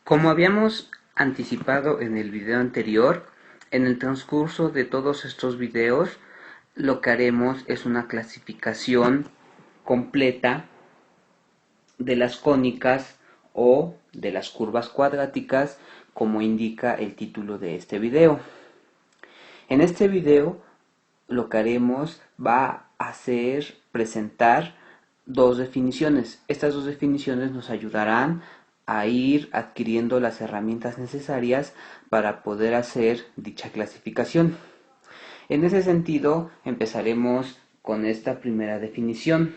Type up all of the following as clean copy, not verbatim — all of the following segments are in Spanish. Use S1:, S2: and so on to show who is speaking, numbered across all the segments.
S1: Como habíamos anticipado en el video anterior, en el transcurso de todos estos videos lo que haremos es una clasificación completa de las cónicas o de las curvas cuadráticas, como indica el título de este video. En este video lo que haremos va a ser presentar dos definiciones. Estas dos definiciones nos ayudarán a ir adquiriendo las herramientas necesarias para poder hacer dicha clasificación. En ese sentido, empezaremos con esta primera definición.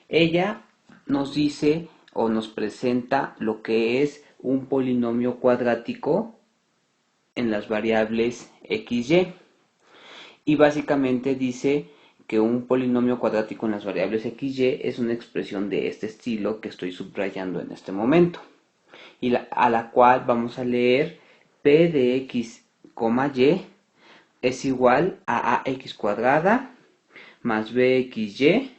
S1: Ella nos dice o nos presenta lo que es un polinomio cuadrático en las variables x, y. Y básicamente dice que un polinomio cuadrático en las variables x, y es una expresión de este estilo que estoy subrayando en este momento. Y a la cual vamos a leer p de x, y es igual a ax cuadrada más bxy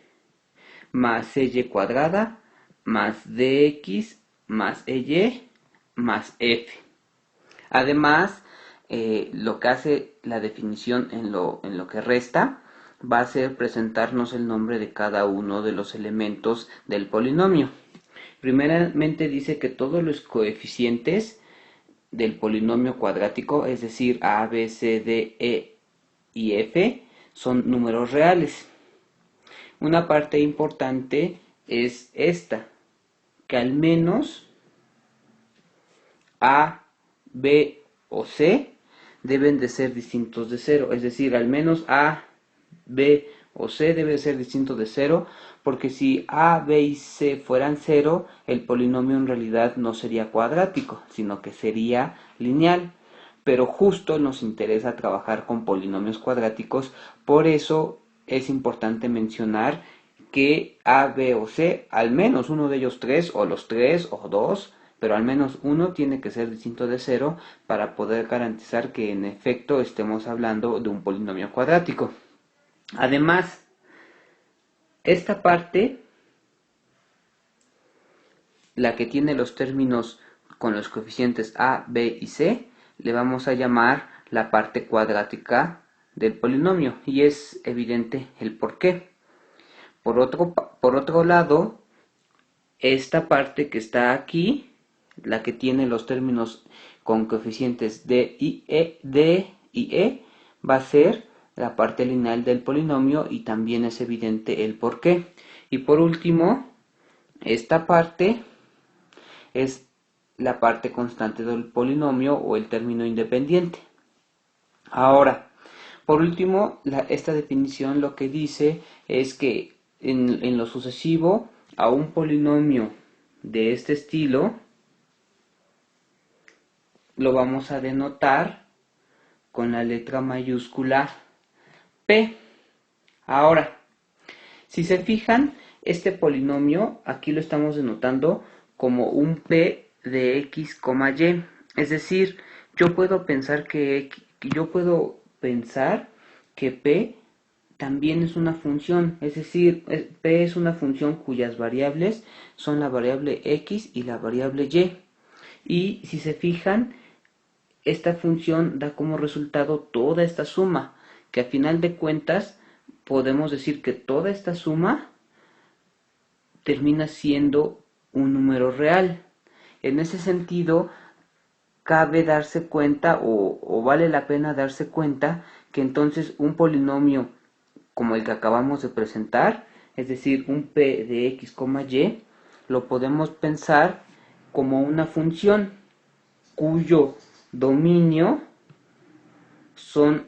S1: más cy cuadrada más dx más ey más f. Además, lo que hace la definición en lo que resta va a ser presentarnos el nombre de cada uno de los elementos del polinomio. Primeramente dice que todos los coeficientes del polinomio cuadrático, es decir, a, b, c, d, e y f, son números reales. Una parte importante es esta, que al menos a, b o c deben de ser distintos de 0, es decir, al menos a, b o c debe ser distinto de 0, porque si a, b y c fueran 0, el polinomio en realidad no sería cuadrático, sino que sería lineal. Pero justo nos interesa trabajar con polinomios cuadráticos, por eso es importante mencionar que a, b o c, al menos uno de ellos tres, o los tres, o dos, pero al menos uno tiene que ser distinto de 0 para poder garantizar que en efecto estemos hablando de un polinomio cuadrático. Además, esta parte, la que tiene los términos con los coeficientes a, b y c, le vamos a llamar la parte cuadrática del polinomio, y es evidente el por qué. Por otro lado, esta parte que está aquí, la que tiene los términos con coeficientes d y e, va a ser la parte lineal del polinomio, y también es evidente el por qué. Y por último, esta parte es la parte constante del polinomio o el término independiente. Ahora, por último, esta definición lo que dice es que en lo sucesivo a un polinomio de este estilo lo vamos a denotar con la letra mayúscula P. Ahora, si se fijan, este polinomio aquí lo estamos denotando como un P de x, y. Es decir, yo puedo pensar que P también es una función, es decir, P es una función cuyas variables son la variable x y la variable y. Y si se fijan, esta función da como resultado toda esta suma, que a final de cuentas podemos decir que toda esta suma termina siendo un número real. En ese sentido, cabe darse cuenta o vale la pena darse cuenta que entonces un polinomio como el que acabamos de presentar, es decir, un p de x, y, lo podemos pensar como una función cuyo dominio son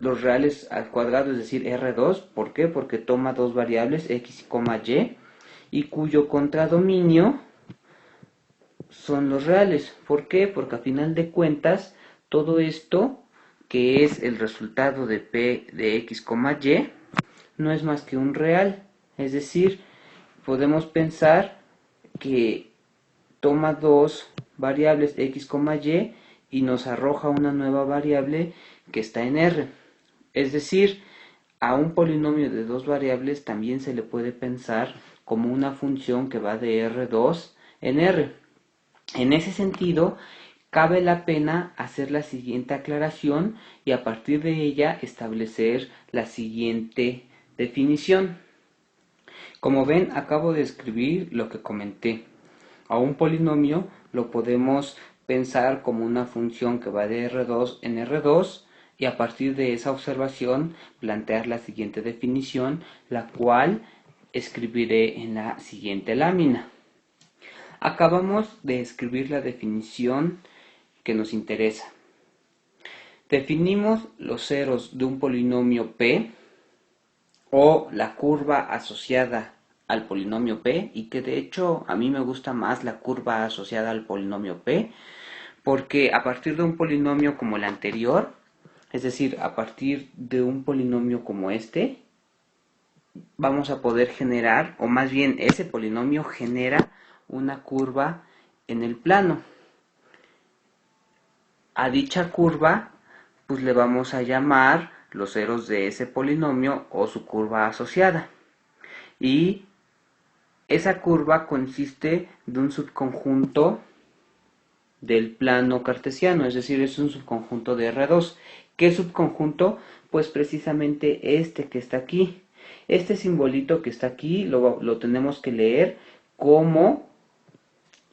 S1: los reales al cuadrado, es decir, R2. ¿Por qué? Porque toma dos variables, x, y cuyo contradominio son los reales. ¿Por qué? Porque a final de cuentas, todo esto, que es el resultado de p de x, y, no es más que un real. Es decir, podemos pensar que toma dos variables x, y nos arroja una nueva variable que está en R. Es decir, a un polinomio de dos variables también se le puede pensar como una función que va de R2 en R. En ese sentido, cabe la pena hacer la siguiente aclaración y a partir de ella establecer la siguiente definición. Como ven, acabo de escribir lo que comenté. A un polinomio lo podemos pensar como una función que va de R2 en R2 y a partir de esa observación plantear la siguiente definición, la cual escribiré en la siguiente lámina. Acabamos de escribir la definición que nos interesa. Definimos los ceros de un polinomio P o la curva asociada al polinomio P, y que de hecho a mí me gusta más la curva asociada al polinomio P, porque a partir de un polinomio como el anterior, es decir, a partir de un polinomio como este, vamos a poder generar, o más bien ese polinomio genera una curva en el plano. A dicha curva, pues le vamos a llamar los ceros de ese polinomio o su curva asociada. Y esa curva consiste de un subconjunto del plano cartesiano, es decir, es un subconjunto de R2. ¿Qué subconjunto? Pues precisamente este que está aquí. Este simbolito que está aquí lo tenemos que leer como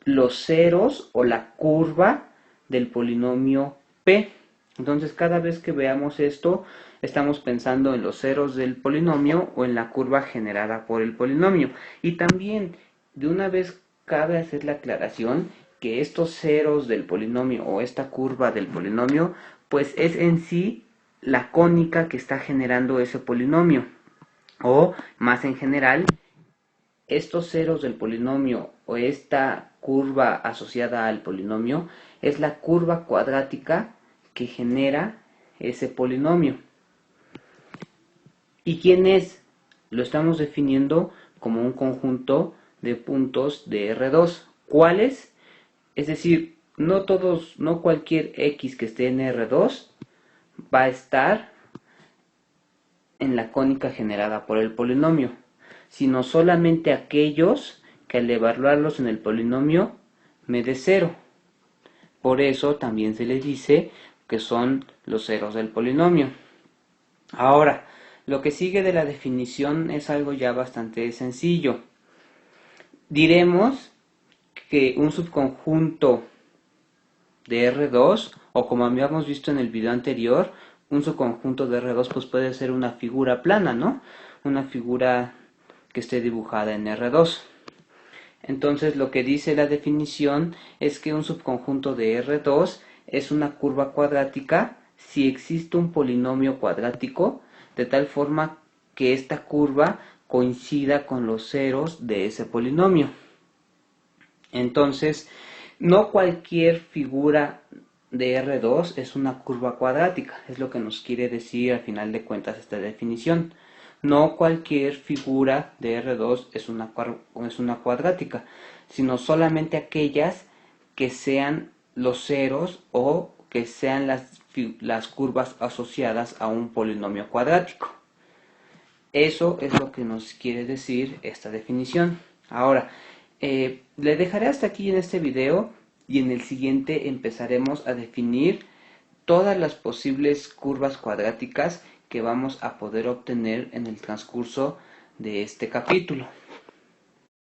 S1: los ceros o la curva del polinomio P. Entonces, cada vez que veamos esto, estamos pensando en los ceros del polinomio o en la curva generada por el polinomio. Y también, de una vez, cabe hacer la aclaración que estos ceros del polinomio o esta curva del polinomio, pues es en sí la cónica que está generando ese polinomio. O, más en general, estos ceros del polinomio o esta curva asociada al polinomio es la curva cuadrática que genera ese polinomio. ¿Y quién es? Lo estamos definiendo como un conjunto de puntos de R2. ¿Cuáles? Es decir, no cualquier X que esté en R2 va a estar en la cónica generada por el polinomio, sino solamente aquellos que al evaluarlos en el polinomio me dé 0. Por eso también se le dice que son los ceros del polinomio. Ahora, lo que sigue de la definición es algo ya bastante sencillo. Diremos que un subconjunto de R2, o como habíamos visto en el video anterior, un subconjunto de R2 pues puede ser una figura plana, ¿no? Una figura que esté dibujada en R2. Entonces lo que dice la definición es que un subconjunto de R2 es una curva cuadrática si existe un polinomio cuadrático de tal forma que esta curva coincida con los ceros de ese polinomio. Entonces, no cualquier figura de R2 es una curva cuadrática, es lo que nos quiere decir al final de cuentas esta definición. No cualquier figura de R2 es una cuadrática, sino solamente aquellas que sean los ceros o que sean las curvas asociadas a un polinomio cuadrático. Eso es lo que nos quiere decir esta definición. Ahora, le dejaré hasta aquí en este video y en el siguiente empezaremos a definir todas las posibles curvas cuadráticas que vamos a poder obtener en el transcurso de este capítulo.